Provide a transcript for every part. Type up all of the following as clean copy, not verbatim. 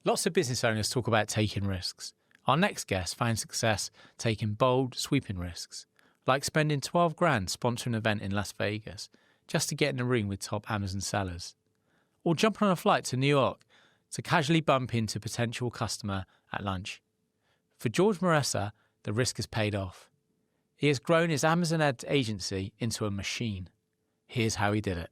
Lots of business owners talk about taking risks. Our next guest found success taking bold, sweeping risks, like spending 12 grand sponsoring an event in Las Vegas just to get in a ring with top Amazon sellers, or jumping on a flight to New York to casually bump into a potential customer at lunch. For George Meressa, the risk has paid off. He has grown his Amazon ad agency into a machine. Here's how he did it.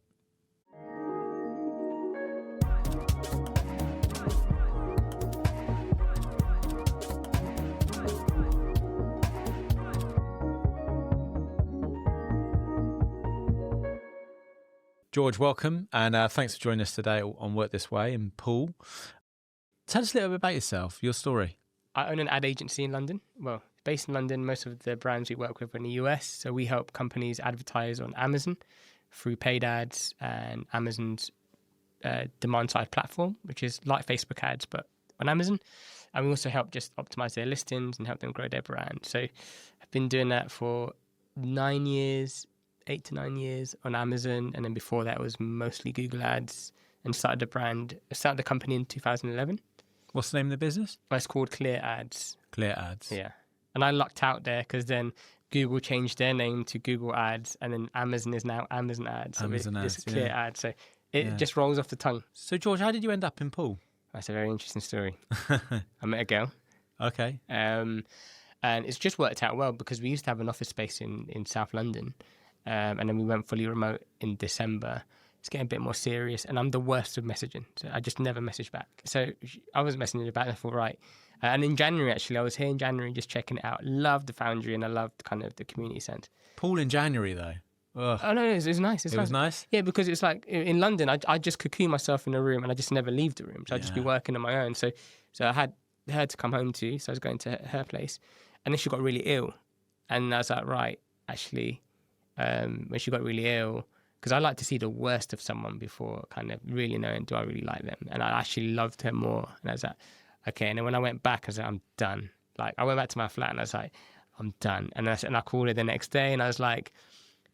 George, welcome, and thanks for joining us today on Work This Way in Poole. Tell us a little bit about yourself, your story. I own an ad agency in London. Well, based in London, most of the brands we work with are in the US. So we help companies advertise on Amazon through paid ads and Amazon's demand-side platform, which is like Facebook ads, but on Amazon. And we also help just optimize their listings and help them grow their brand. So I've been doing that for 9 years, 8 to 9 years on Amazon. And then before that was mostly Google ads, and started the company in 2011. What's the name of the business? It's called Clear Ads. Clear Ads. Yeah. And I lucked out there because then Google changed their name to Google Ads, and then Amazon is now Amazon Ads. So Amazon Ads, it's Clear Ads. So it just rolls off the tongue. So, George, how did you end up in Poole? That's a very interesting story. I met a girl. Okay. And it's just worked out well because we used to have an office space in South London. And then we went fully remote in December. It's getting a bit more serious, and I'm the worst of messaging. So I just never message back. So I was messaging her back, and I thought, right. And in January, actually, I was here in January just checking it out. Loved the Foundry, and I loved kind of the community sense. Poole in January, though? Ugh. Oh, no, it was nice. It was nice? Yeah, because it's like in London, I just cocoon myself in a room, and I just never leave the room. So I'd just be working on my own. So I had her to come home to, so I was going to her place. And then she got really ill. And I was like, right, actually, when she got really ill, because I like to see the worst of someone before kind of really knowing, do I really like them? And I actually loved her more. And I was like, okay. And then when I went back, I was like, I'm done. Like, I went back to my flat and I was like, I'm done. And I called her the next day and I was like,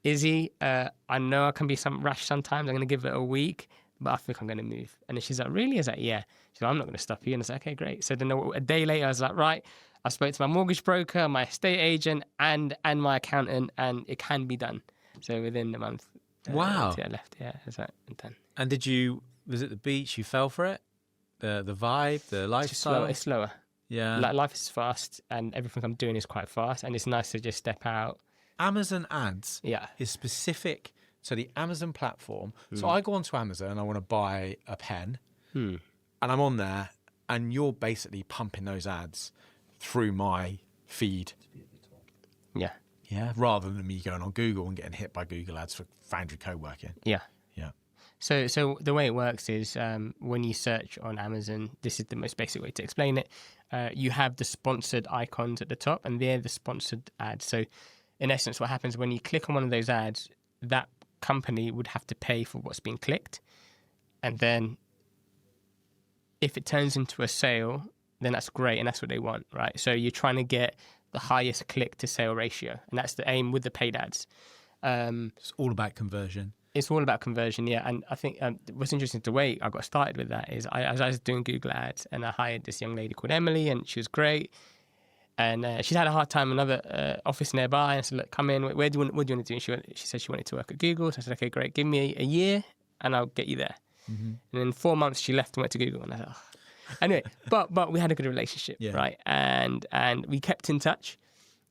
Izzy, I know I can be rash sometimes. I'm going to give it a week, but I think I'm going to move. And then she's like, really? I was like, yeah. She's like, I'm not going to stop you. And I was like, okay, great. So then a day later, I was like, right. I spoke to my mortgage broker, my estate agent, and my accountant, and it can be done. So within the month, wow, I left. Yeah, it's like done. And was it the beach? You fell for it? The vibe, the lifestyle? It's slower. Yeah. Like life is fast, and everything I'm doing is quite fast, and it's nice to just step out. Amazon Ads is specific to the Amazon platform. So I go onto Amazon and I want to buy a pen, and I'm on there, and you're basically pumping those ads through my feed. Yeah. Yeah, rather than me going on Google and getting hit by Google ads for Foundry co-working. Yeah. Yeah. So the way it works is when you search on Amazon, this is the most basic way to explain it. You have the sponsored icons at the top, and they're the sponsored ads. So in essence, what happens when you click on one of those ads, that company would have to pay for what's being clicked. And then if it turns into a sale, then that's great, and that's what they want, right? So you're trying to get the highest click to sale ratio, and that's the aim with the paid ads. It's all about conversion. It's all about conversion, yeah. And I think what's interesting, the way I got started with that is I was doing Google ads, and I hired this young lady called Emily, and she was great. And she'd had a hard time in another office nearby, and I said, look, come in, what do you want to do? And she said she wanted to work at Google. So I said, okay, great, give me a year, and I'll get you there. Mm-hmm. And in 4 months, she left and went to Google, and I said, oh. Anyway, but we had a good relationship, right? And we kept in touch.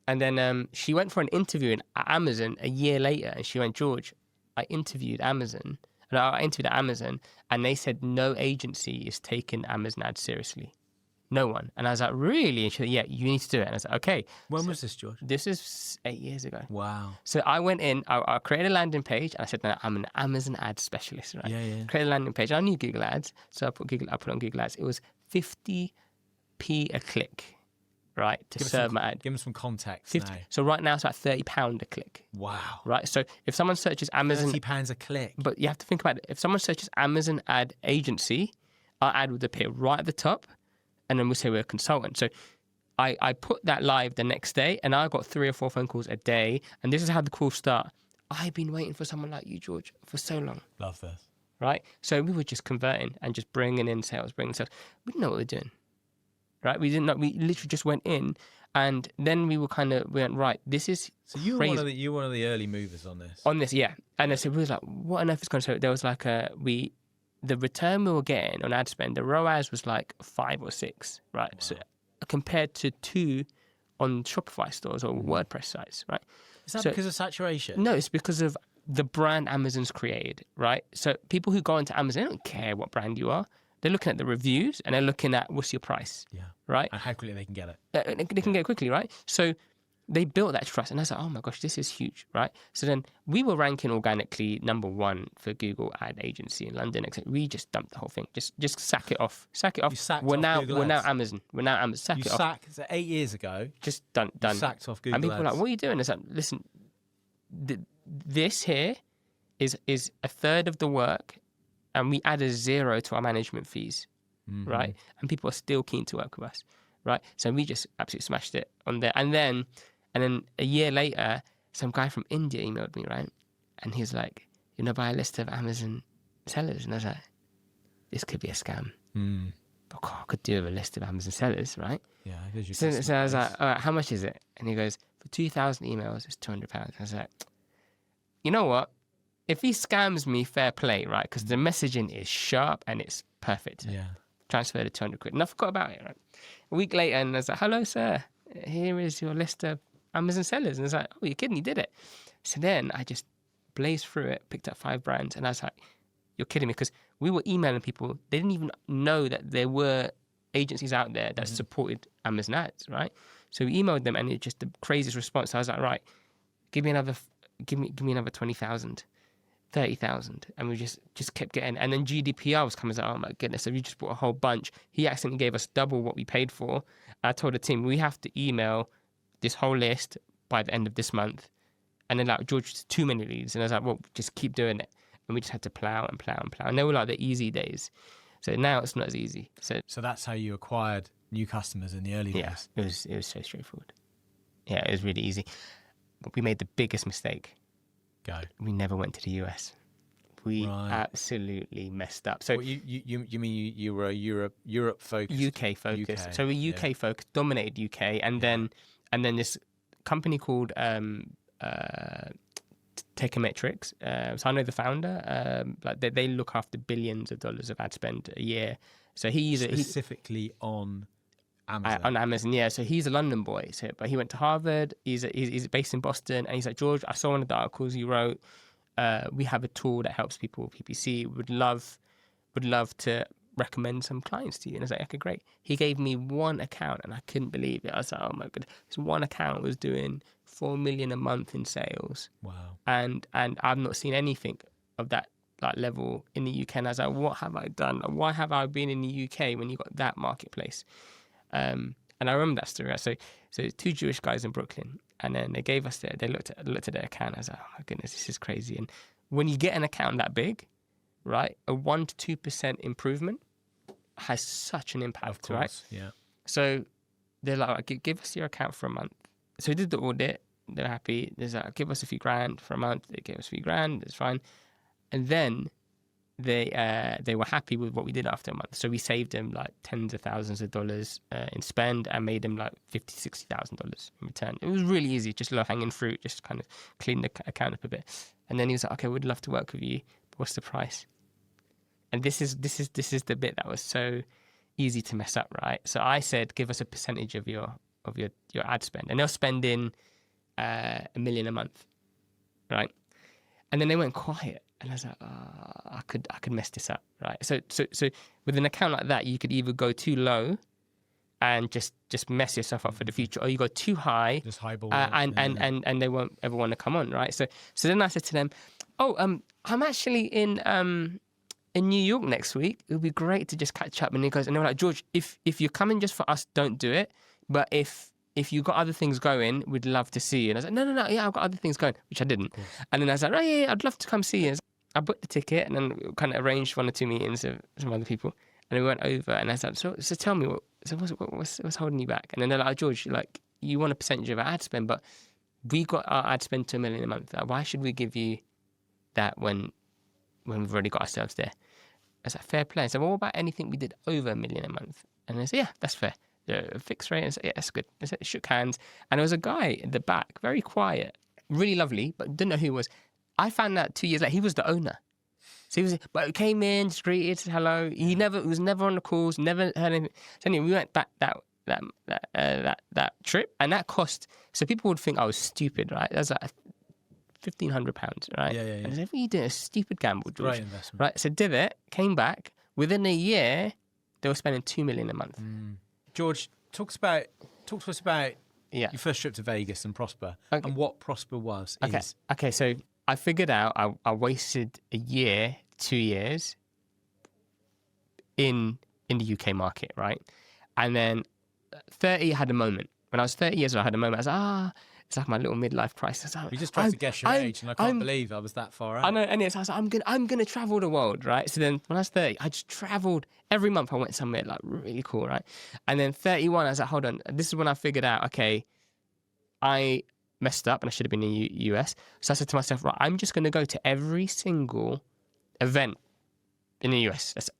And then she went for an interview at Amazon a year later, and she went, George, I interviewed at Amazon, and they said no agency is taking Amazon ads seriously. No one. And I was like, really? And she said, yeah, you need to do it. And I was like, okay. When was this, George? This is 8 years ago. Wow. So I went in, I created a landing page, and I said, no, I'm an Amazon ad specialist, right? Yeah. Created a landing page. I knew Google ads, so I put on Google ads. It was 50p a click, right, to serve my ad. Give them some context 50, now. So right now it's like £30 a click. Wow. Right? So if someone searches Amazon... £30 a click. But you have to think about it. If someone searches Amazon ad agency, our ad would appear right at the top, and then we'll say we're a consultant. So I put that live the next day, and I got 3 or 4 phone calls a day, and this is how the calls start. I've been waiting for someone like you, George, for so long. Love this. right? So we were just converting and just bringing in sales. We didn't know what we were doing, right? We didn't know. We literally just went in, and then we went, right, this is So you were crazy. you were one of the early movers on this. On this, yeah. And so we was like, what on earth is going to... So there was like the return we were getting on ad spend, the ROAS was like 5 or 6, right? Wow. So compared to 2 on Shopify stores or WordPress sites, right? Is that because of saturation? No, it's because of the brand Amazon's created, right? So people who go into Amazon, they don't care what brand you are. They're looking at the reviews and they're looking at what's your price, right? And how quickly they can get it. They can get it quickly, right? So they built that trust, and I was like, oh my gosh, this is huge, right? So then we were ranking organically number 1 for Google ad agency in London. Except we just dumped the whole thing. Just sack it off. Sack it off. You sacked we're off now Google we're now Ads. Amazon. We're now Amazon. Sack You it off. sacked, so 8 years ago, Just done. you sacked off Google And people Ads. are like, what are you doing? It's like, listen, this here is a third of the work, and we added 0 to our management fees, right? And people are still keen to work with us, right? So we just absolutely smashed it on there. And then a year later, some guy from India emailed me, right? And he was like, you know, buy a list of Amazon sellers. And I was like, this could be a scam. But God, I could do with a list of Amazon sellers, right? Yeah. There's your So customer I was base. like, all right, how much is it? And he goes, for 2,000 emails, it's £200. I was like, you know what? If he scams me, fair play, right? Because the messaging is sharp and it's perfect. Yeah. Transfer the 200 quid. And I forgot about it, right? A week later, and I was like, hello, sir. Here is your list of Amazon sellers. And I was like, oh, you're kidding, you did it. So then I just blazed through it, picked up 5 brands, and I was like, you're kidding me. Because we were emailing people. They didn't even know that there were agencies out there that supported Amazon ads, right? So we emailed them, and it just the craziest response. So I was like, right, give me another 20,000. 30,000, and we just kept getting, and then GDPR was coming. I was like, oh my goodness! So we just bought a whole bunch. He accidentally gave us double what we paid for. I told the team we have to email this whole list by the end of this month, and then like George, it's too many leads, and I was like, well, just keep doing it, and we just had to plow and plow and plow, and they were like the easy days. So now it's not as easy. So that's how you acquired new customers in the early days. it was so straightforward. Yeah, it was really easy, but we made the biggest mistake. Go. We never went to the US. We absolutely messed up. So well, you mean you were a Europe focused, UK focused. So we UK focused, dominated UK, and then this company called Techometrics. So I know the founder. Like they look after billions of dollars of ad spend a year. So he's specifically on Amazon. On Amazon, yeah. So he's a London boy, but he went to Harvard. He's based in Boston, and he's like, George, I saw one of the articles you wrote. We have a tool that helps people with PPC. Would love to recommend some clients to you. And I was like, okay, great. He gave me one account, and I couldn't believe it. I was like, oh my goodness, this one account was doing 4 million a month in sales. Wow. And I've not seen anything of that like level in the UK. And I was like, what have I done? Why have I been in the UK when you got that marketplace? And I remember that story. So 2 Jewish guys in Brooklyn, and then they looked at their account. I was like, oh my goodness, this is crazy. And when you get an account that big, right, a 1% to 2% improvement has such an impact, of course, right? Yeah. So they're like, give us your account for a month. So we did the audit. They're happy. There's like, give us a few grand for a month. They gave us a few grand. It's fine. And then they were happy with what we did after a month. So we saved them like tens of thousands of dollars in spend, and made them like $50,000-$60,000 in return. It was really easy, just low hanging fruit, just kind of clean the account up a bit. And then he was like, okay, we'd love to work with you, but what's the price? And this is the bit that was so easy to mess up, right? So I said, give us a percentage of your ad spend, and they're spending $1 million a month, right? And then they went quiet. And I was like, I could mess this up, right? So with an account like that, you could either go too low and just mess yourself up for the future, or you go too high, just highball and they won't ever want to come on, right? So then I said to them, I'm actually in New York next week. It would be great to just catch up. And they were like, George, if you're coming just for us, don't do it. But if you've got other things going, we'd love to see you. And I was like, no, yeah, I've got other things going, which I didn't. And then I was like, oh, yeah, I'd love to come see you. I booked the ticket, and then we kind of arranged 1 or 2 meetings with some other people. And we went over, and I was like, so tell me, what's holding you back? And then they're like, George, you want a percentage of our ad spend, but we got our ad spend to $1 million a month. Why should we give you that when when we've already got ourselves there. I said, fair play. I said, well, what about anything we did over $1 million a month? And they said, yeah, that's fair. A fixed rate. And I said, yeah, that's good. I said, shook hands. And there was a guy in the back, very quiet, really lovely, but didn't know who he was. I found out 2 years later, he was the owner. So but he came in, just greeted, said hello. He was never on the calls, never heard anything. So anyway, we went back that trip, and that cost. So people would think I was stupid, right? That was like £1,500, right? Yeah. And I said, "What are you doing? A stupid gamble, George." Great investment. Right? So did it. Came back within a year. They were spending $2 million a month. George, talk to us about Yeah. your first trip to Vegas and Prosper, Okay. and what Prosper was. Okay. Is. Okay. So I figured out I wasted a year, 2 years in the UK market, right? And then 30 had a moment. When I was 30 years old, I had a moment. I was it's like my little midlife crisis. We just tried to guess your age, and I can't believe I was that far out. I know, and so I was like, I'm gonna travel the world, right? So then when I was 30, I just traveled every month. I went somewhere like really cool, right? And then 31, I was like, hold on, this is when I figured out, okay, I messed up and I should have been in the US. So I said to myself, right, I'm just gonna go to every single event in the US. That's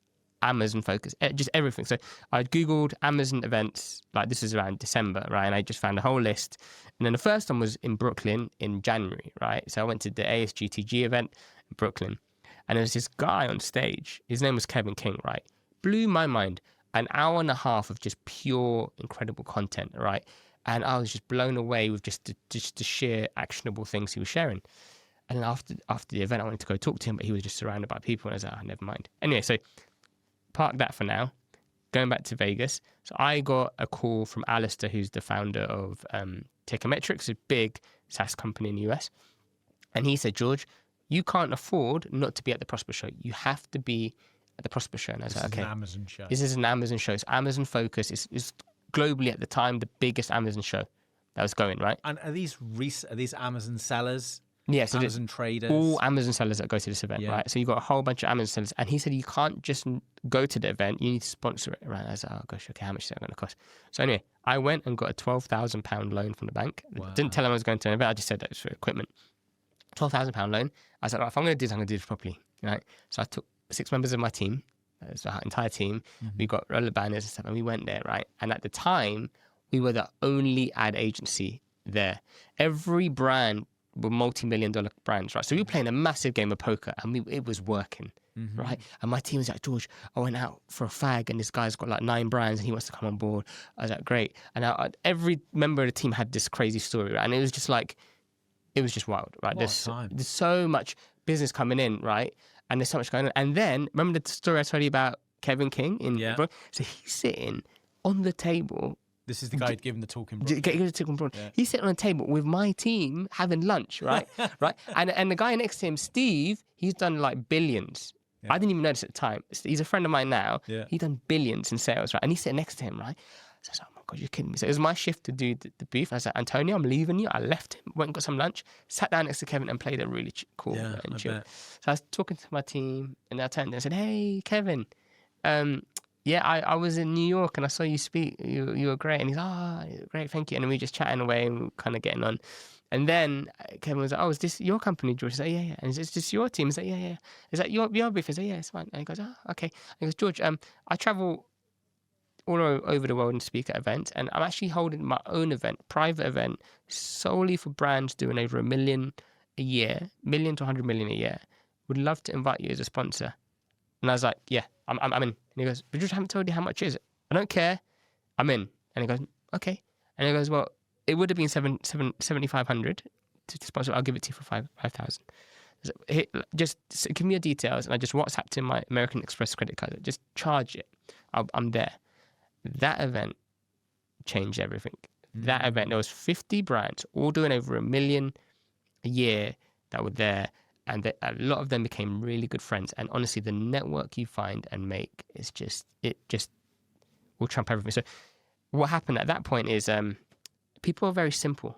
Amazon focus, just everything. So I Googled Amazon events, like this was around December, right? And I just found a whole list. And then the first one was in Brooklyn in January, right? So I went to the ASGTG event in Brooklyn. And there was this guy on stage. His name was Kevin King, right? Blew my mind. An hour and a half of just pure, incredible content, right? And I was just blown away with just the sheer actionable things he was sharing. And then after the event, I wanted to go talk to him, but he was just surrounded by people. And I was like, never mind. Anyway, so park that for now. Going back to Vegas. So I got a call from Alistair, who's the founder of Takeometrics, a big SaaS company in the US. And he said, George, you can't afford not to be at the Prosper Show. You have to be at the Prosper Show. And I was like, okay. This is an Amazon show. This is an Amazon show. It's Amazon Focus. It's globally at the time the biggest Amazon show that was going, right? And are these Amazon sellers? Yeah, so Amazon traders? all Amazon sellers that go to this event, Yeah. right? So you've got a whole bunch of Amazon sellers. And he said, you can't just go to the event, you need to sponsor it, right? I was like, oh gosh, okay, how much is that going to cost? So anyway, I went and got a £12,000 loan from the bank. Wow. Didn't tell him I was going to an event, I just said that it was for equipment. £12,000 loan. I was like, right, if I'm going to do this, I'm going to do this properly, right? So I took 6 members of my team, so our entire team. We got roller banners and stuff, and we went there, right? And at the time, we were the only ad agency there. Every brand were multi-million-dollar brands, right? So we were playing a massive game of poker, and it was working, right? And my team was like, George, I went out for a fag, and this guy's got like 9 brands, and he wants to come on board. I was like, great. And every member of the team had this crazy story, right? And it was just like, it was just wild, right? There's so much business coming in, right? And there's so much going on. And then, remember the story I told you about Kevin King? So he's sitting on the table. This is the guy who'd given the talking broad. Yeah. He's sitting on a table with my team having lunch, right? right? And the guy next to him, Steve, he's done like billions. Yeah. I didn't even notice at the time. He's a friend of mine now. Yeah. He's done billions in sales, right? And he's sitting next to him, right? So I was like, oh my God, you're kidding me. So it was my shift to do the booth. I was like, Antonio, I'm leaving you. I left him, went and got some lunch, sat down next to Kevin and played a really cool and chill. So I was talking to my team, and I turned and I said, hey, Kevin, I was in New York and I saw you speak. You were great. And he's great, thank you. And then we were just chatting away and we were kind of getting on. And then Kevin was like, is this your company, George? I said, yeah. And is this your team? He's like, yeah. Is that your booth? I said, yeah, it's fine. And he goes, okay. And he goes, George, I travel all over the world and speak at events. And I'm actually holding my own event, private event, solely for brands doing over $1 million a year, $1 million to $100 million a year. Would love to invite you as a sponsor. And I was like, yeah, I'm in. And he goes, but George, I haven't told you how much is it. I don't care. I'm in. And he goes, okay. And he goes, well, it would have been $7,500 to sponsor. I'll give it to you for $5,000. Just give me your details. And I just WhatsApped him my American Express credit card. Just charge it. I'm there. That event changed everything. That event, there was 50 brands, all doing over $1 million a year that were there. And a lot of them became really good friends. And honestly, the network you find and make is just will trump everything. So what happened at that point is people are very simple.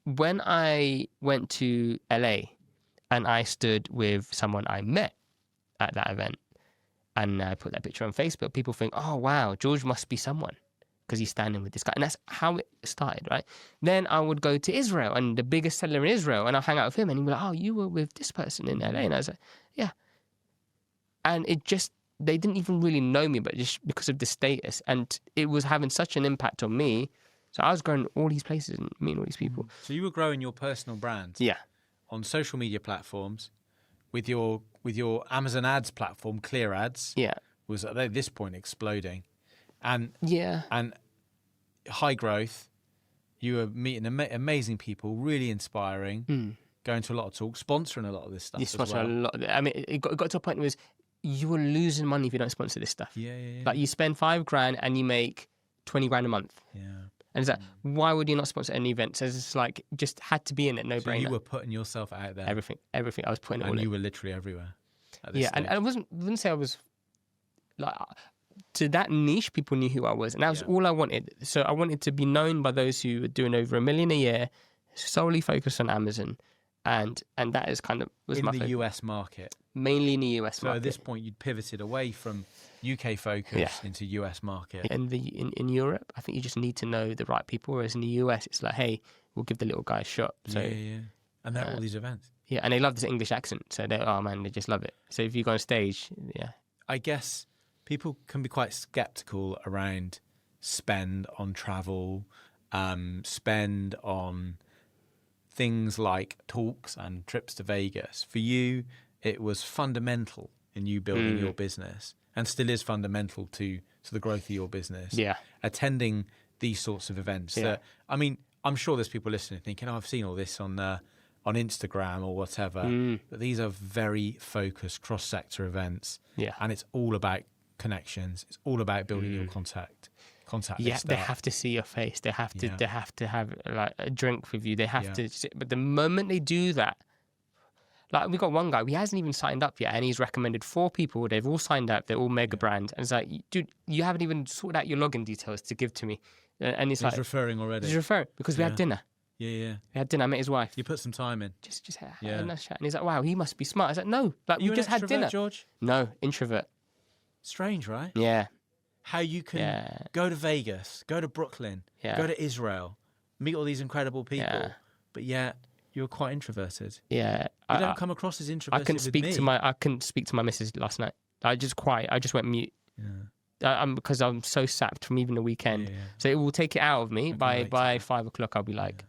When I went to LA and I stood with someone I met at that event and I put that picture on Facebook, people think, oh, wow, George must be someone. because he's standing with this guy. And that's how it started, right? Then I would go to Israel and the biggest seller in Israel, and I'll hang out with him, and he'd be like, oh, you were with this person in LA. And I was like, yeah. And they didn't even really know me, but just because of the status. And it was having such an impact on me. So I was going all these places and meeting all these people. So you were growing your personal brand on social media platforms with your Amazon ads platform, Clear Ads. Yeah. Was at this point exploding. And high growth. You were meeting amazing people, really inspiring, going to a lot of talks, sponsoring a lot of this stuff. You sponsor a lot of it. I mean, it got to a point where you were losing money if you don't sponsor this stuff. Yeah. Like you spend $5,000 and you make 20 grand a month. Yeah. And it's like, why would you not sponsor any event? So it's like, just had to be in it, no brainer. You were putting yourself out there. Everything. I was putting it all in. And you were literally everywhere. At this stage. And I wouldn't say I was like, to that niche, people knew who I was. And that was all I wanted. So I wanted to be known by those who were doing over $1 million a year, solely focused on Amazon. And that is kind of was in my the focus. US market. Mainly in the US market. So at this point, you'd pivoted away from UK focus into US market. In Europe, I think you just need to know the right people. Whereas in the US, it's like, hey, we'll give the little guy a shot. So, And they're all these events. Yeah, and they love this English accent. So they just love it. So if you go on stage, I guess people can be quite skeptical around spend on travel, spend on things like talks and trips to Vegas. For you, it was fundamental in you building your business, and still is fundamental to the growth of your business. Yeah. Attending these sorts of events. That, I mean, I'm sure there's people listening thinking, I've seen all this on Instagram or whatever. But these are very focused cross-sector events. Yeah. And it's all about connections. It's all about building your contact list. They have to see your face. They have to have like a drink with you. They have to sit. But the moment they do that, like we got one guy, he hasn't even signed up yet, and he's recommended 4 people. They've all signed up. They're all mega brands, and it's like, dude, you haven't even sorted out your login details to give to me, and it's he's referring already. He's referring because we had dinner. Yeah. We had dinner. I met his wife. You put some time in. Just had a nice chat, and he's like, wow, he must be smart. I was like, no, like we just had dinner. George? No, introvert. Strange, right? Yeah. How you can go to Vegas, go to Brooklyn, go to Israel, meet all these incredible people, but yet you're quite introverted. Yeah, you don't come across as introverted. I couldn't speak to my missus last night. I just went mute. Yeah. Because I'm so sapped from even the weekend. Yeah. So it will take it out of me. By 5 o'clock, I'll be like,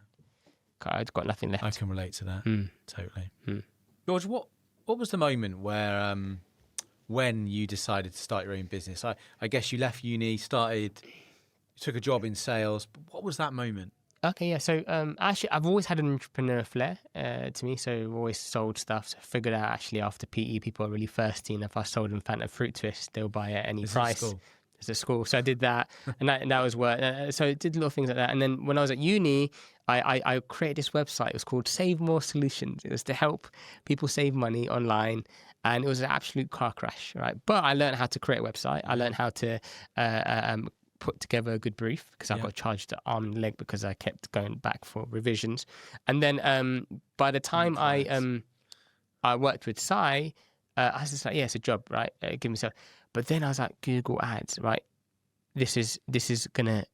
I've got nothing left. I can relate to that totally. George, what was the moment where when you decided to start your own business? I guess you left uni, you took a job in sales. But what was that moment? Okay, yeah. So actually, I've always had an entrepreneur flair to me. So I've always sold stuff. So I figured out actually after PE, people are really thirsty, and if I sold them Fanta Fruit Twist, they'll buy it at any price. It's at school. So I did that, and that was work. So I did little things like that. And then when I was at uni, I created this website. It was called Save More Solutions. It was to help people save money online. And it was an absolute car crash, right? But I learned how to create a website. I learned how to put together a good brief, because I got charged an arm and leg because I kept going back for revisions. And then by the time I worked with Sai, I was just like, it's a job, right? Give myself. But then I was like, Google Ads, right? This is gonna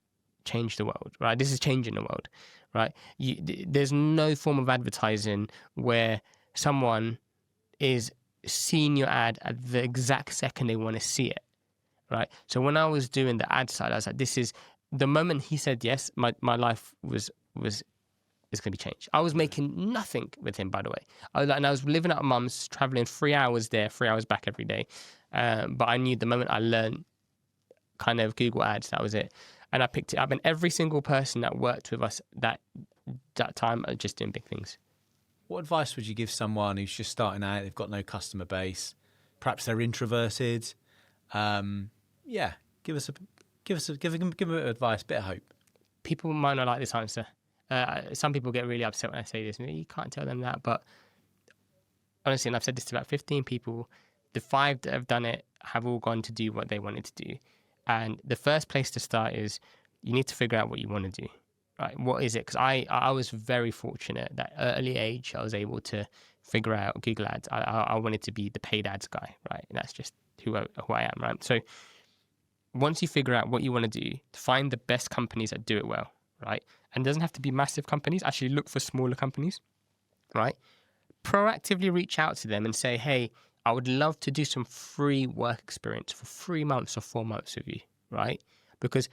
change the world, right? This is changing the world, right? There's no form of advertising where someone is seeing your ad at the exact second they want to see it, right? So when I was doing the ad side, I was like, this is the moment he said yes, my life is going to be changed. I was making nothing with him, by the way. I was living at mum's, traveling 3 hours there, 3 hours back every day. But I knew the moment I learned kind of Google Ads, that was it. And I picked it up, and every single person that worked with us that time are just doing big things. What advice would you give someone who's just starting out? They've got no customer base. Perhaps they're introverted. Give them advice, bit of hope. People might not like this answer. Some people get really upset when I say this. You can't tell them that, but honestly, and I've said this to about 15 people, the 5 that have done it have all gone to do what they wanted to do. And the first place to start is you need to figure out what you want to do. Right, what is it? Because I was very fortunate that early age I was able to figure out Google Ads. I wanted to be the paid ads guy, right? And that's just who I am, right? So once you figure out what you want to do, find the best companies that do it well, right? And it doesn't have to be massive companies. Actually look for smaller companies, right? Proactively reach out to them and say, hey, I would love to do some free work experience for 3 months or 4 months with you, right? Because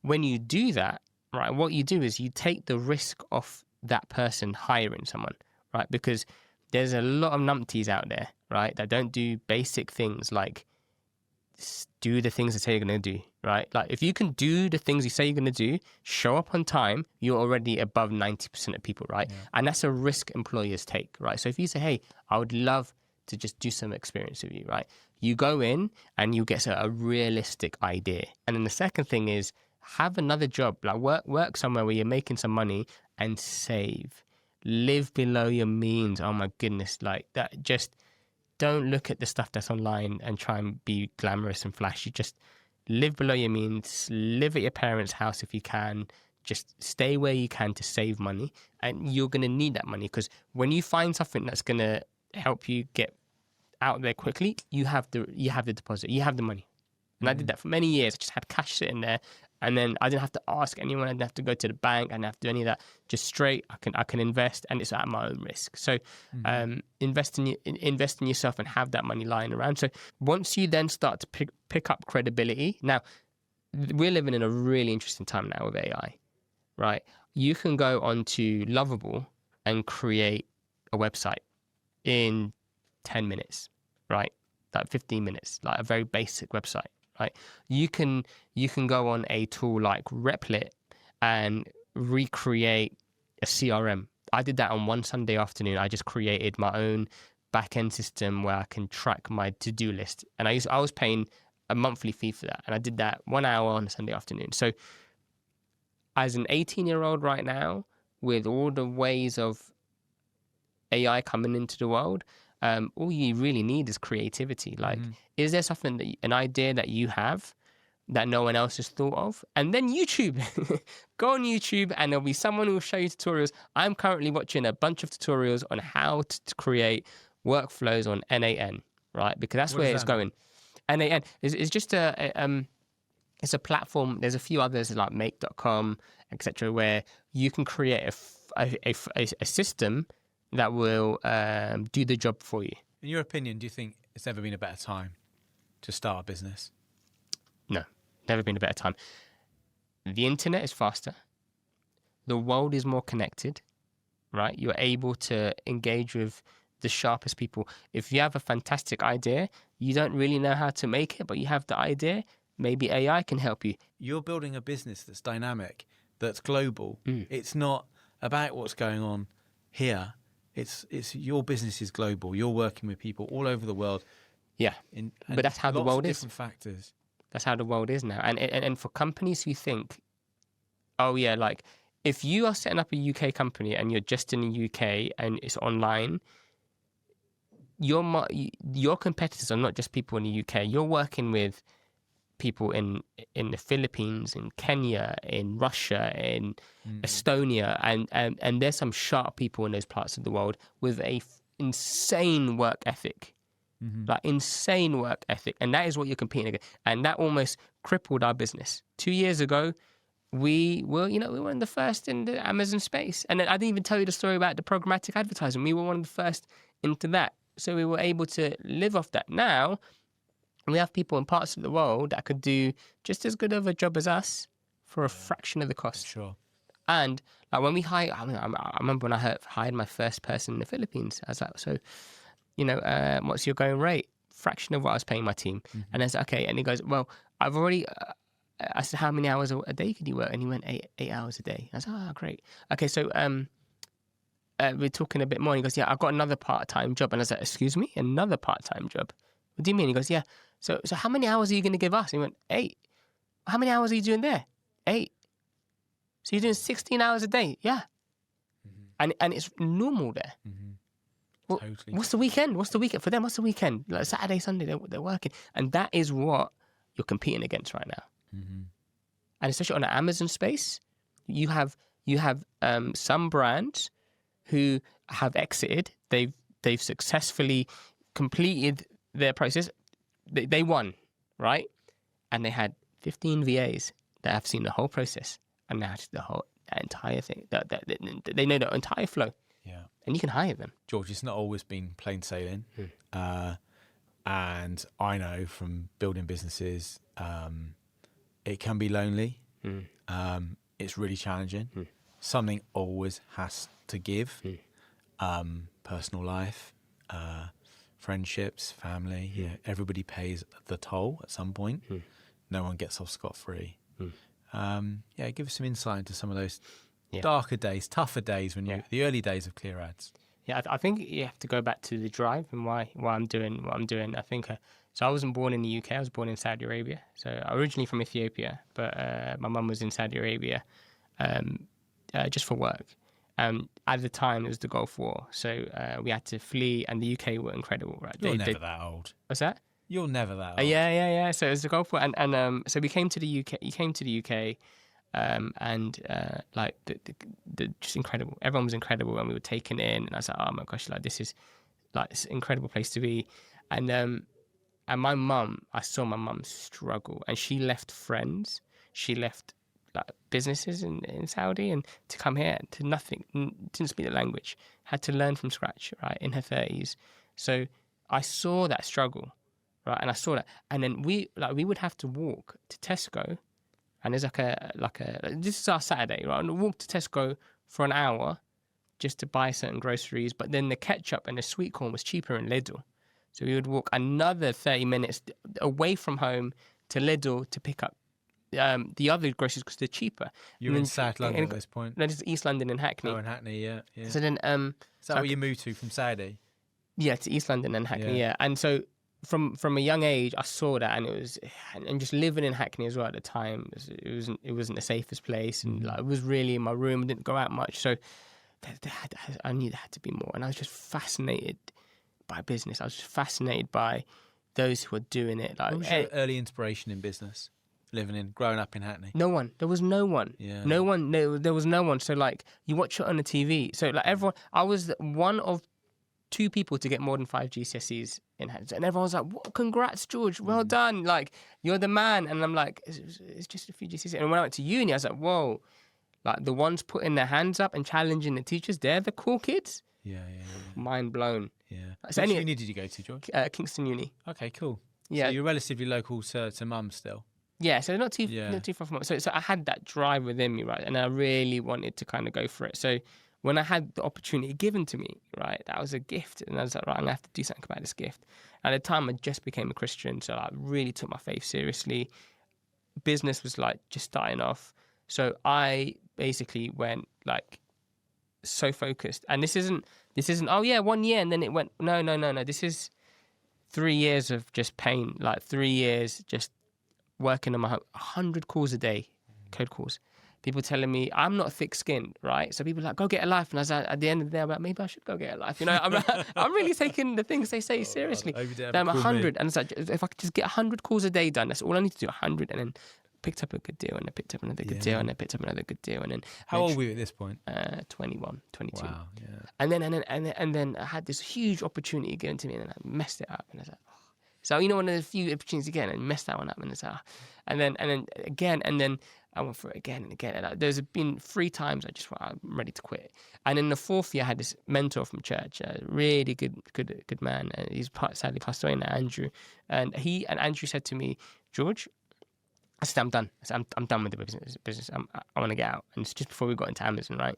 when you do that, right, what you do is you take the risk off that person hiring someone, right? Because there's a lot of numpties out there, right, that don't do basic things like do the things they say you're going to do, right? Like if you can do the things you say you're going to do, show up on time, you're already above 90% of people, right? Yeah. And that's a risk employers take, right? So if you say, hey, I would love to just do some experience with you, right? You go in and you get a realistic idea. And then the second thing is have another job, like work somewhere where you're making some money and save. Live below your means. Oh my goodness, like that. Just don't look at the stuff that's online and try and be glamorous and flashy. Just live below your means. Live at your parents' house if you can. Just stay where you can to save money, and you're going to need that money because when you find something that's going to help you get out there quickly, you have the deposit, you have the money. And I did that for many years. I just had cash sitting there, and then I didn't have to ask anyone. I didn't have to go to the bank. I didn't have to do any of that. Just straight, I can invest, and it's at my own risk. So, invest in yourself and have that money lying around. So once you then start to pick up credibility, now we're living in a really interesting time now with AI, right? You can go onto Lovable and create a website in 10 minutes, right? Like 15 minutes, like a very basic website. Right, you can go on a tool like Replit and recreate a CRM. I did that on one Sunday afternoon. I just created my own back-end system where I can track my to-do list, and I was paying a monthly fee for that, and I did that 1 hour on a Sunday afternoon. So, as an 18-year-old right now, with all the ways of AI coming into the world, all you really need is creativity. Like, is there something an idea that you have that no one else has thought of? And then YouTube. Go on YouTube and there'll be someone who will show you tutorials. I'm currently watching a bunch of tutorials on how to create workflows on NAN, right? Because that's where it's going. NAN is just it's a platform. There's a few others like make.com, etc., where you can create a system that will do the job for you. In your opinion, do you think it's ever been a better time to start a business? No, never been a better time. The internet is faster. The world is more connected, right? You're able to engage with the sharpest people. If you have a fantastic idea, you don't really know how to make it, but you have the idea, maybe AI can help you. You're building a business that's dynamic, that's global. It's not about what's going on here. It's your business is global. You're working with people all over the world. Yeah, but that's how the world is. Different factors. That's how the world is now. And for companies who think, oh yeah, like if you are setting up a UK company and you're just in the UK and it's online, your competitors are not just people in the UK. You're working with people in the Philippines, in Kenya, in Russia, in Estonia, and there's some sharp people in those parts of the world with a insane work ethic, like insane work ethic, and that is what you're competing against. And that almost crippled our business. 2 years ago, we were one of the first in the Amazon space, and I didn't even tell you the story about the programmatic advertising. We were one of the first into that, so we were able to live off that. Now we have people in parts of the world that could do just as good of a job as us for a fraction of the cost. Sure. And like when we hire, I remember when I hired my first person in the Philippines. I was like, so, what's your going rate? Fraction of what I was paying my team. And I said, okay. And he goes, well, I've already, I said, how many hours a day could you work? And he went, eight hours a day. I said, oh, great. Okay, so we're talking a bit more. And he goes, yeah, I've got another part-time job. And I was like, excuse me, another part-time job? What do you mean? He goes, yeah. So how many hours are you going to give us? And he went, 8. How many hours are you doing there? 8. So you're doing 16 hours a day? Yeah. And it's normal there. Well, totally. What's the weekend? What's the weekend for them? What's the weekend? Like Saturday, Sunday, they're working, and that is what you're competing against right now. And especially on the Amazon space, you have some brands who have exited. They've successfully completed their process. They won, right? And they had 15 VAs that have seen the whole process and now the entire thing. They know the entire flow. Yeah. And you can hire them. George, it's not always been plain sailing. And I know from building businesses, it can be lonely. It's really challenging. Something always has to give. Personal life, friendships, family. Yeah, everybody pays the toll at some point. No one gets off scot-free. Give us some insight into some of those darker days, tougher days the early days of Clear Ads. Yeah, I think you have to go back to the drive and why I'm doing what I'm doing. I think so. I wasn't born in the UK. I was born in Saudi Arabia. So originally from Ethiopia, but my mum was in Saudi Arabia just for work. At the time, it was the Gulf War, so we had to flee, and the UK were incredible, right? You're never that old. What's that? You're never that old. Yeah. So it was the Gulf War, and so we came to the UK. You came to the UK, and like the just incredible. Everyone was incredible, and we were taken in, and I was like, oh my gosh, like this is like this incredible place to be, and my mum, I saw my mum struggle, and she left friends, she left like businesses in Saudi, and to come here to nothing, didn't speak the language, had to learn from scratch, right, in her 30s. So I saw that struggle, right, and I saw that, and then we would have to walk to Tesco, and there's this is our Saturday, right, and walk to Tesco for an hour just to buy certain groceries, but then the ketchup and the sweet corn was cheaper in Lidl, so we would walk another 30 minutes away from home to Lidl to pick up the other groceries because they're cheaper. You're in South London at this point? No, this is East London and Hackney. Oh, in Hackney, yeah. So then, is that where you moved to from Saudi? Yeah, to East London and Hackney, yeah. And so from a young age, I saw that, and just living in Hackney as well at the time, it wasn't the safest place, and like, it was really in my room, didn't go out much. So I knew there had to be more, and I was just fascinated by business. I was just fascinated by those who were doing it. Like, what was your early inspiration in business? Growing up in Hackney? No one. There was no one. Yeah. No one. There was no one. So like, you watch it on the TV. So like everyone, I was one of 2 people to get more than 5 GCSEs in Hackney, and everyone was like, "What? Congrats, George! Well done! Like, you're the man." And I'm like, "It's just a few GCSEs." And when I went to uni, I was like, "Whoa!" Like the ones putting their hands up and challenging the teachers, they're the cool kids. Yeah. Mind blown. Yeah. So Which uni did you go to, George? Kingston Uni. Okay, cool. Yeah. So you're relatively local to mum still. Yeah, so not too far from home. So I had that drive within me, right? And I really wanted to kind of go for it. So when I had the opportunity given to me, right, that was a gift. And I was like, right, I'm going to have to do something about this gift. At the time, I just became a Christian, so I really took my faith seriously. Business was like just starting off. So I basically went like so focused. And this isn't, oh yeah, 1 year and then it went, no. This is 3 years of just pain, like 3 years just working on my 100 calls a day, code calls. People telling me I'm not thick-skinned, right? So people are like, go get a life. And I was like, at the end of the day, I'm like, maybe I should go get a life. You know, I'm really taking the things they say seriously. I'm 100. And it's like, if I could just get 100 calls a day done, that's all I need to do, 100. And then picked up a good deal, and I picked up another good deal, and I picked up another good deal. And then how old were you at this point? 21, 22. Wow, yeah. And then I had this huge opportunity given to me, and then I messed it up. And I was like, oh. So, you know, one of the few opportunities again, and messed that one up. And it's and then again, and then I went for it again and again. And there's been 3 times I just I'm ready to quit. And in the 4th year, I had this mentor from church, a really good man. And he's sadly passed away now, Andrew. And Andrew said to me, George, I said, I'm done. I said, I'm done with the business. I want to get out. And it's just before we got into Amazon, right?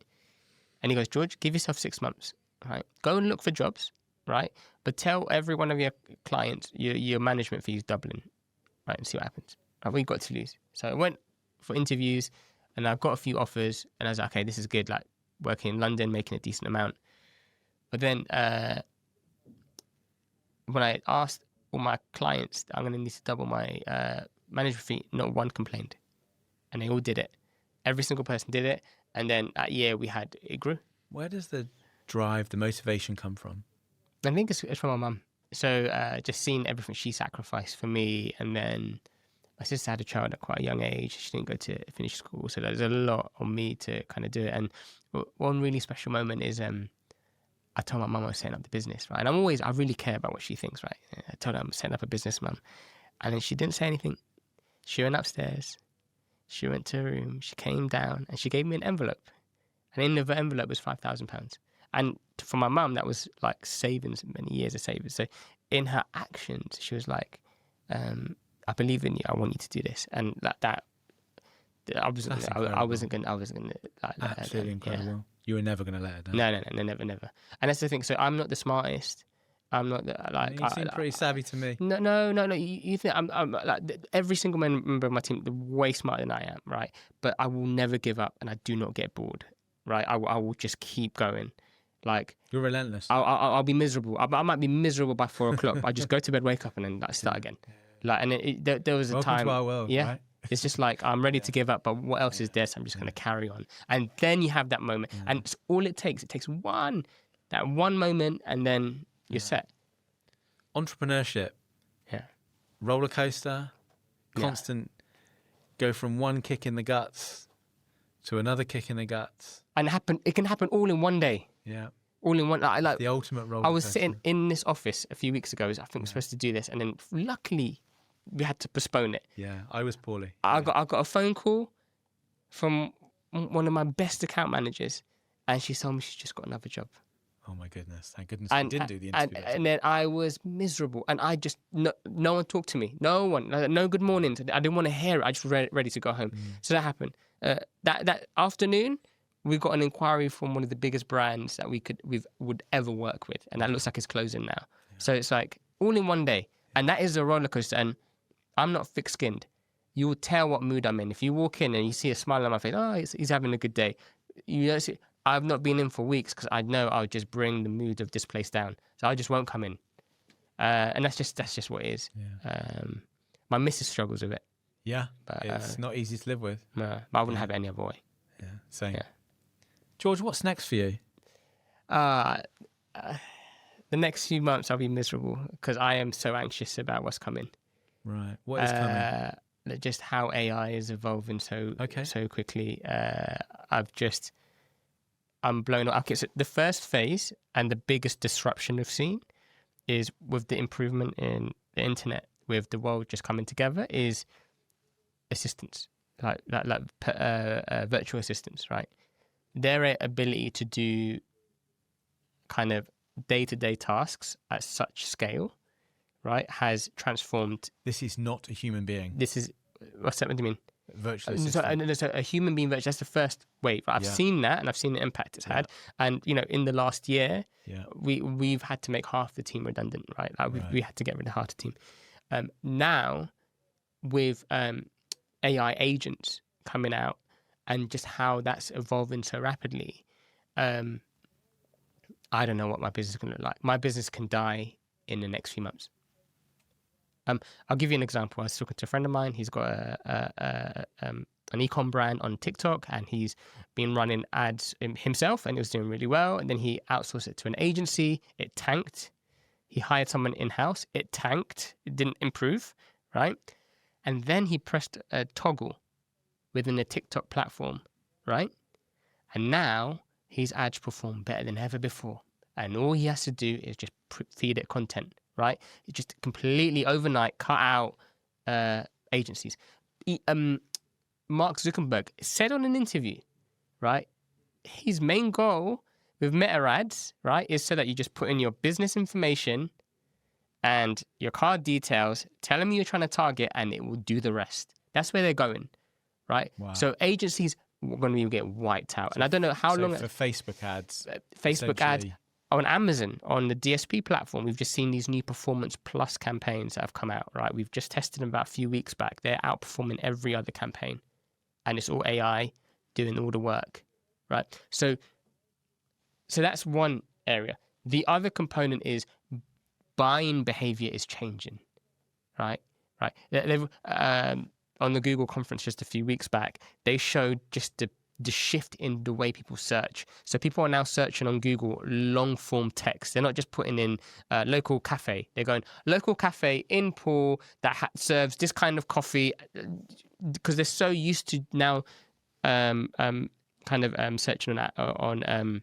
And he goes, George, give yourself 6 months, right? Go and look for jobs, right? But tell every one of your clients your management fee is doubling, right? And see what happens. Right, what you got to lose? So I went for interviews, and I got a few offers, and I was like, okay, this is good. Like working in London, making a decent amount. But then when I asked all my clients that I'm going to need to double my management fee, not one complained, and they all did it. Every single person did it, and then that year it grew. Where does the drive, the motivation come from? I think it's from my mum. So just seeing everything she sacrificed for me, and then my sister had a child at quite a young age. She didn't go to finish school, so there's a lot on me to kind of do it. And one really special moment is I told my mum I was setting up the business, right? And I really care about what she thinks, right? I told her I'm setting up a business, mum, and then she didn't say anything. She went upstairs. She went to her room. She came down and she gave me an envelope. And in the envelope was £5,000. And for my mum, that was like savings, many years of savings. So in her actions, she was like, I believe in you. I want you to do this. And that I wasn't going to. Absolutely incredible. Yeah. You were never going to let her down. No, never. And that's the thing. So I'm not the smartest. I'm not like. You seem pretty savvy to me. No. You think I'm like every single member of my team, they're way smarter than I am, right? But I will never give up, and I do not get bored, right? I will just keep going. Like you're relentless. I'll be miserable. I might be miserable by 4 o'clock. But I just go to bed, wake up, and then start again. Like, and there was a Welcome time. To our world, yeah. Right? It's just like I'm ready to give up, but what else is there? So I'm just going to carry on. And then you have that moment, and it's all it takes. It takes one moment, and then you're set. Entrepreneurship. Yeah. Roller coaster. Constant. Go from one kick in the guts to another kick in the guts. And it can happen all in one day. Yeah. All in one. Like the ultimate roller coaster. I was sitting in this office a few weeks ago. I think we're supposed to do this, and then luckily we had to postpone it. Yeah, I was poorly. I got a phone call from one of my best account managers, and she told me she's just got another job. Oh my goodness! Thank goodness I didn't do the interview. And then I was miserable, and I just no one talked to me. No one, no good morning. I didn't want to hear it. I just ready to go home. So that happened. That afternoon, we got an inquiry from one of the biggest brands that we would ever work with, and that looks like it's closing now. Yeah. So it's like all in one day, and that is a roller coaster. And I'm not thick-skinned. You will tell what mood I'm in. If you walk in and you see a smile on my face, oh, he's having a good day. You don't see. I've not been in for weeks because I know I'll just bring the mood of this place down. So I just won't come in. And that's just what it is. Yeah. My missus struggles with it. Yeah, but it's not easy to live with. No, but I wouldn't have it any other way. Yeah, same. Yeah. George, what's next for you? The next few months I'll be miserable because I am so anxious about what's coming. Right. What is coming? Just how AI is evolving so quickly. I'm blown up. Okay, so the first phase and the biggest disruption we've seen is with the improvement in the internet, with the world just coming together, is assistants, like virtual assistants, right? Their ability to do kind of day-to-day tasks at such scale, right, has transformed. This is not a human being. This is, what's that? What do you mean? Virtual assistant. So a human being virtual, that's the first wave. I've seen that, and I've seen the impact it's had. And, in the last year, we've had to make half the team redundant, right? We had to get rid of half the team. Now, with AI agents coming out and just how that's evolving so rapidly, I don't know what my business is going to look like. My business can die in the next few months. I'll give you an example. I was talking to a friend of mine. He's got an e-com brand on TikTok, and he's been running ads himself, and it was doing really well. And then he outsourced it to an agency. It tanked. He hired someone in-house. It tanked. It didn't improve, right? And then he pressed a toggle within the TikTok platform, right? And now his ads perform better than ever before. And all he has to do is just feed it content, right? It just completely overnight cut out agencies. Mark Zuckerberg said on an interview, right? His main goal with Meta ads, right, is so that you just put in your business information and your card details, tell them you're trying to target, and it will do the rest. That's where they're going, right? Wow. So agencies are going to get wiped out. And I don't know how long... For Facebook ads. Facebook ads. On Amazon, on the DSP platform, we've just seen these new Performance Plus campaigns that have come out, right? We've just tested them about a few weeks back. They're outperforming every other campaign. And it's all AI doing all the work, right? So that's one area. The other component is buying behavior is changing, right? Right. On the Google conference just a few weeks back, they showed just the shift in the way people search. So people are now searching on Google long form text. They're not just putting in local cafe. They're going local cafe in Poole that serves this kind of coffee, because they're so used to now searching on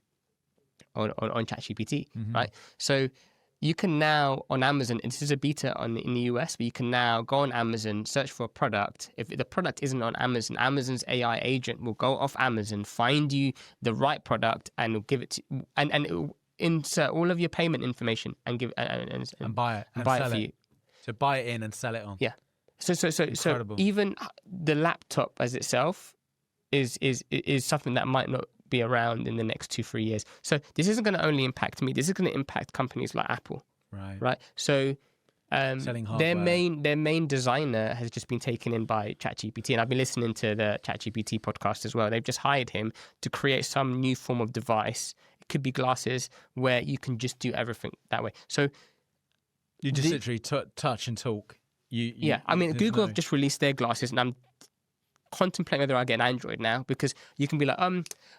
ChatGPT, right? So you can now on Amazon, and this is a beta in the US, but you can now go on Amazon, search for a product. If the product isn't on Amazon, Amazon's AI agent will go off Amazon, find you the right product, and will give it to and it will insert all of your payment information and give and buy it and buy sell it for it. you. So buy it in and sell it on. Yeah. So Incredible. even the laptop as itself is something that might not be around in the next 2-3 years. So this isn't going to only impact me. This is going to impact companies like Apple. Right. So Selling hardware. their main designer has just been taken in by ChatGPT, and I've been listening to the ChatGPT podcast as well. They've just hired him to create some new form of device. It could be glasses where you can just do everything that way. So you just literally touch and talk. I mean, Google have just released their glasses, and I'm contemplating whether I get an Android now, because you can be like,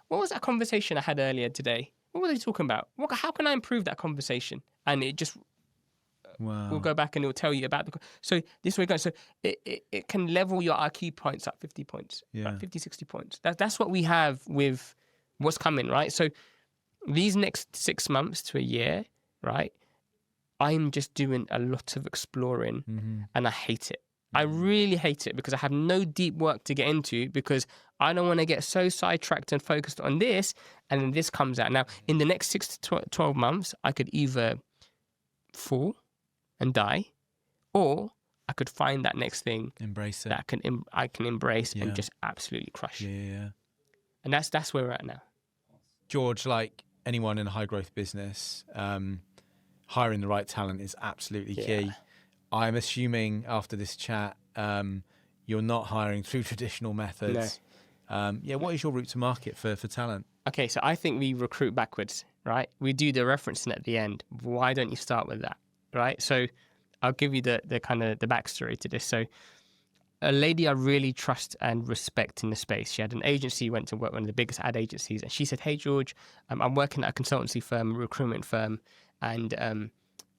what was that conversation I had earlier today? What were they talking about? How can I improve that conversation? And it just will go back and it will tell you about so this way it goes. So it can level your IQ points up 50 points, right? 50, 60 points. That's what we have with what's coming, right? So these next 6 months to a year, right? I'm just doing a lot of exploring, and I hate it. I really hate it because I have no deep work to get into, because I don't want to get so sidetracked and focused on this, and then this comes out. Now, in the next 6 to 12 months, I could either fall and die, or I could find that next thing, embrace it, that I can embrace and just absolutely crush. Yeah. And that's where we're at now. George, like anyone in a high growth business, hiring the right talent is absolutely key. I'm assuming after this chat, you're not hiring through traditional methods. No. What is your route to market for talent? Okay, so I think we recruit backwards, right? We do the referencing at the end. Why don't you start with that, right? So I'll give you the kind of the backstory to this. So a lady I really trust and respect in the space, she had an agency, went to work one of the biggest ad agencies, and she said, "Hey, George, I'm working at a consultancy firm, a recruitment firm, and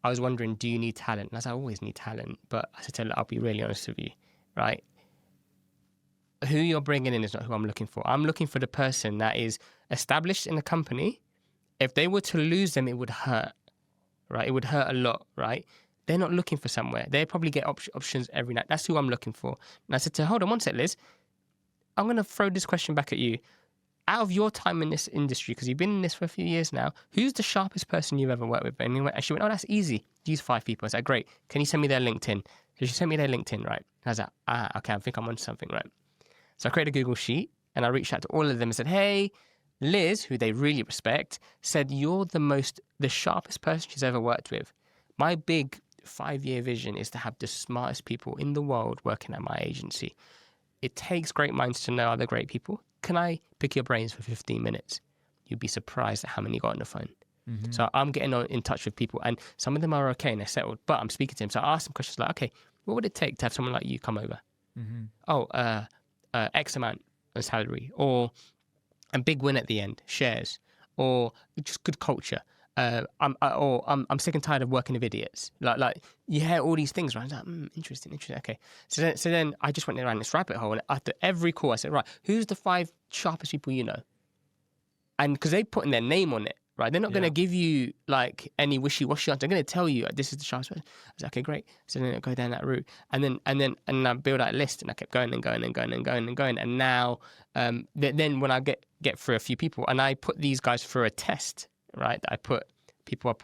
I was wondering, do you need talent?" And I said, "I always need talent." But I said to her, "I'll be really honest with you, right? Who you're bringing in is not who I'm looking for. I'm looking for the person that is established in a company. If they were to lose them, it would hurt, right? It would hurt a lot, right? They're not looking for somewhere. They probably get options every night. That's who I'm looking for." And I said to her, "Hold on one sec, Liz. I'm going to throw this question back at you. Out of your time in this industry, because you've been in this for a few years now, who's the sharpest person you've ever worked with?" And she went, "Oh, that's easy. Use 5 people." I said, "Great. Can you send me their LinkedIn?" So she sent me their LinkedIn, right? And I was like, okay, I think I'm onto something, right? So I created a Google Sheet, and I reached out to all of them and said, "Hey, Liz," who they really respect, said, "You're the sharpest person she's ever worked with. My big 5-year vision is to have the smartest people in the world working at my agency. It takes great minds to know other great people. Can I pick your brains for 15 minutes? You'd be surprised at how many got on the phone." So I'm getting in touch with people, and some of them are okay and they're settled, but I'm speaking to them. So I asked them questions like, "Okay, what would it take to have someone like you come over?" X amount of salary, or a big win at the end, shares, or just good culture. I'm sick and tired of working with idiots. Like you hear all these things, right? I was like, interesting. Okay. So then I just went around this rabbit hole, and after every call, I said, "Right, who's the 5 sharpest people you know?" And because they put in their name on it, right? They're not going to give you like any wishy-washy answer. They're going to tell you this is the sharpest person. I was like, "Okay, great." So then I go down that route, and I build out a list, and I kept going. And now, then when I get through a few people, and I put these guys through a test, right? I put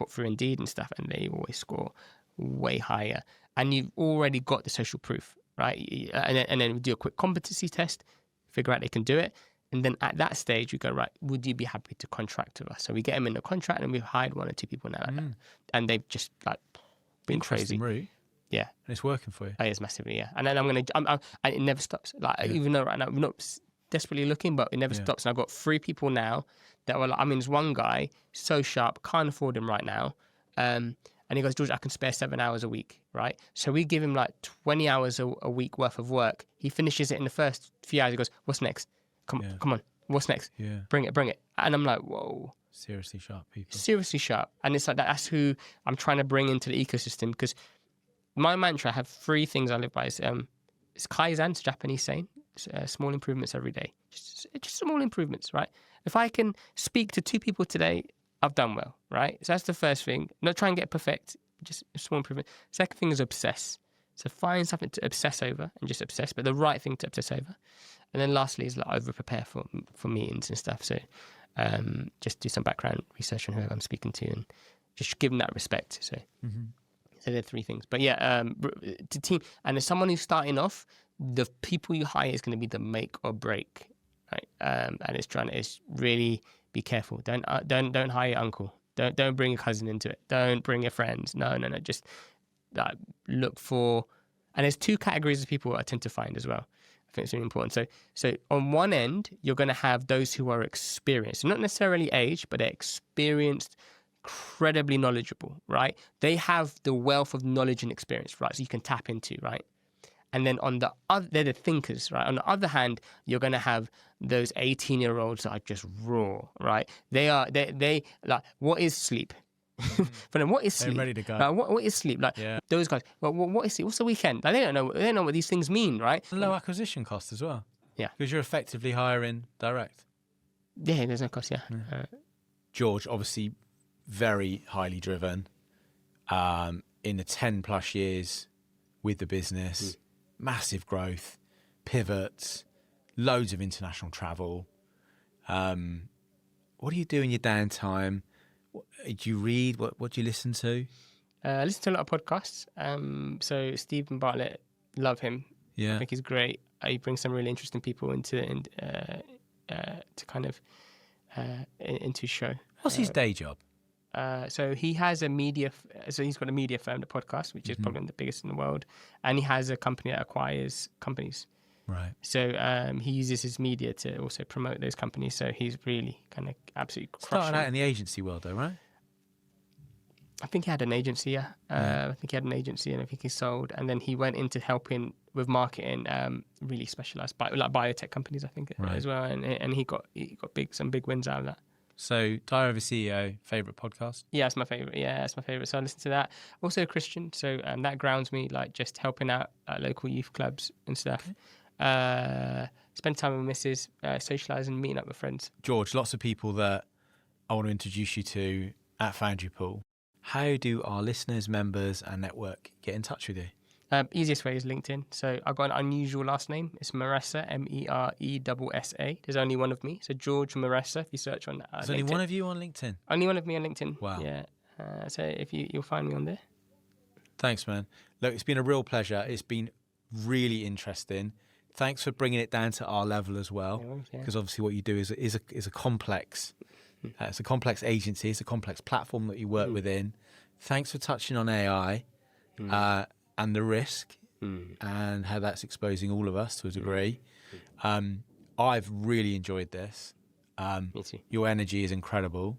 through Indeed and stuff, and they always score way higher. And you've already got the social proof, right? And then we do a quick competency test, figure out they can do it. And then at that stage, we go, "Right, would you be happy to contract with us?" So we get them in the contract, and we've hired 1 or 2 people now like that. And they've just like been crazy. Route. Yeah. And it's working for you. It is massively, yeah. And then and it never stops. Like, even though right now we're not desperately looking, but it never stops. And I've got 3 people now that were like, there's one guy, so sharp, can't afford him right now. And he goes, "George, I can spare 7 hours a week," right? So we give him like 20 hours a week worth of work. He finishes it in the first few hours. He goes, "What's next? Come on. What's next? Yeah. Bring it. And I'm like, whoa. Seriously sharp people. Seriously sharp. And it's like that's who I'm trying to bring into the ecosystem, because my mantra, I have 3 things I live by. It's Kaizen, it's Japanese saying. Small improvements every day. Just small improvements, right? If I can speak to 2 people today, I've done well, right? So that's the first thing. Not try and get perfect, just a small improvement. Second thing is obsess. So find something to obsess over and just obsess, but the right thing to obsess over. And then lastly is like over prepare for meetings and stuff. So just do some background research on whoever I'm speaking to and just give them that respect. So, so there are three things. But yeah, to team, and as someone who's starting off, the people you hire is going to be the make or break, right? And it's really be careful. Don't hire your uncle. Don't bring a cousin into it. Don't bring your friends. No. Just look for, and there's two categories of people I tend to find as well. I think it's really important. So on one end, you're going to have those who are experienced, not necessarily age, but they're experienced, incredibly knowledgeable, right? They have the wealth of knowledge and experience, right? So you can tap into, right? And then on the other, they're the thinkers, right? On the other hand, you're going to have those 18-year-olds that are just raw, right? They like, what is sleep? For them, what is sleep? They're ready to go. Like, what is sleep? Like those guys. Well, what is sleep? What's the weekend? Like, they don't know what these things mean, right? Low acquisition cost as well. Yeah, because you're effectively hiring direct. Yeah, there's no cost. Yeah. George, obviously, very highly driven. In the 10+ years with the business, massive growth, pivots, loads of international travel. What do you do in your downtime? Do you read? What do you listen to? I listen to a lot of podcasts. So Stephen Bartlett, love him. Yeah, I think he's great. He brings some really interesting people into his show. What's his day job? So he has a media. So he's got a media firm, the podcast, which is probably the biggest in the world, and he has a company that acquires companies. Right. So he uses his media to also promote those companies. So he's really kind of absolutely crushing. Started out in the agency world, though, right? I think he had an agency, yeah. I think he had an agency, and I think he sold. And then he went into helping with marketing, really specialised, like biotech companies, I think, as well. And he got some big wins out of that. So, Diary of a CEO, favourite podcast? Yeah, it's my favourite. So I listen to that. Also a Christian, so that grounds me, like just helping out local youth clubs and stuff. Okay. Spend time with missus, socialising, meeting up with friends. George, lots of people that I want to introduce you to at Foundry Pool. How do our listeners, members and network get in touch with you? Easiest way is LinkedIn. So I've got an unusual last name. It's Meressa, Meressa. There's only one of me. So George Meressa, if you search on There's only one of you on LinkedIn? Only one of me on LinkedIn. Wow. Yeah. So if you'll find me on there. Thanks, man. Look, it's been a real pleasure. It's been really interesting. Thanks for bringing it down to our level as well, because obviously what you do is a complex. It's a complex agency. It's a complex platform that you work within. Thanks for touching on AI and the risk and how that's exposing all of us to a degree. I've really enjoyed this. Me too. Your energy is incredible,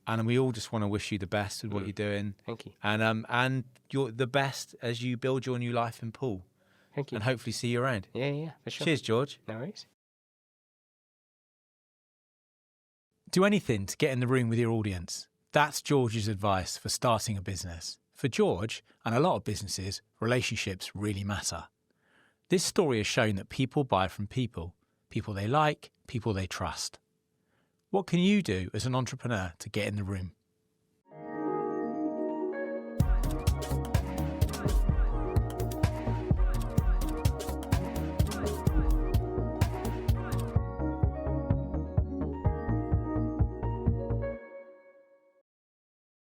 and we all just want to wish you the best with what you're doing. Thank you. And you're the best as you build your new life in Poole. Thank you. And hopefully see you around. Yeah, for sure. Cheers, George. No worries. Do anything to get in the room with your audience. That's George's advice for starting a business. For George, and a lot of businesses, relationships really matter. This story has shown that people buy from people they like, people they trust. What can you do as an entrepreneur to get in the room?